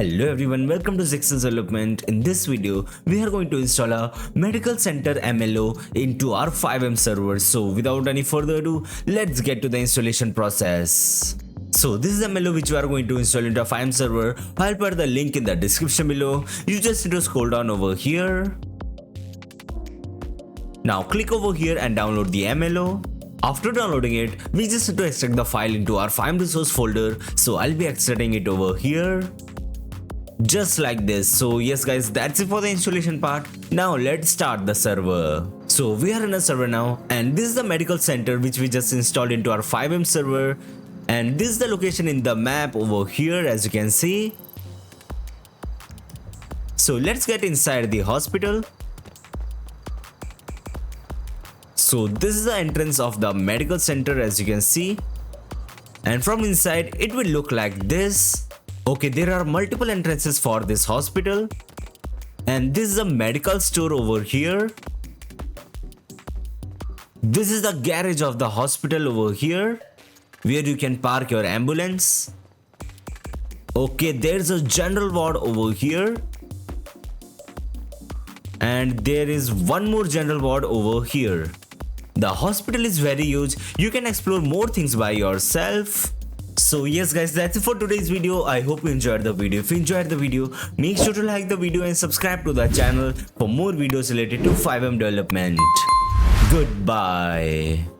Hello everyone, welcome to Zexus development. In this video, we are going to install a medical center MLO into our FiveM server. So without any further ado, let's get to the installation process. So this is the MLO which we are going to install into a FiveM server. I'll put the link in the description below. You just need to scroll down over here. Now click over here and download the MLO. After downloading it, we just need to extract the file into our FiveM resource folder. So I'll be extracting it over here. Just like this. So yes guys, that's it for the installation part. Now let's start the server. So we are in a server now, and this is the medical center which we just installed into our FiveM server, and this is the location in the map over here, as you can see. So let's get inside the hospital. So this is the entrance of the medical center, as you can see, and from inside it will look like this. Okay, there are multiple entrances for this hospital, and this is a medical store over here. This is the garage of the hospital over here, where you can park your ambulance. Okay, there's a general ward over here, and there is one more general ward over here. The hospital is very huge. You can explore more things by yourself. So yes guys, that's it for today's video. I hope you enjoyed the video. If you enjoyed the video, make sure to like the video and subscribe to the channel for more videos related to FiveM development. Goodbye.